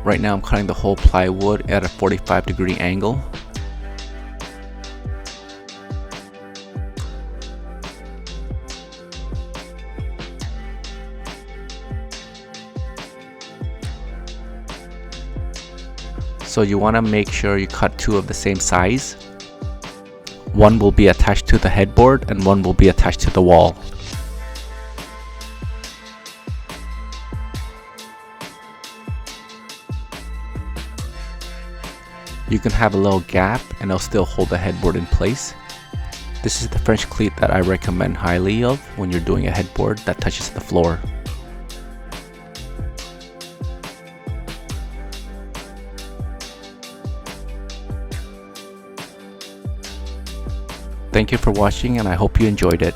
Right now I'm cutting the whole plywood at a 45-degree angle. So you want to make sure you cut two of the same size. One will be attached to the headboard and one will be attached to the wall. You can have a little gap and it'll still hold the headboard in place. This is the French cleat that I recommend highly of when you're doing a headboard that touches the floor. Thank you for watching and I hope you enjoyed it.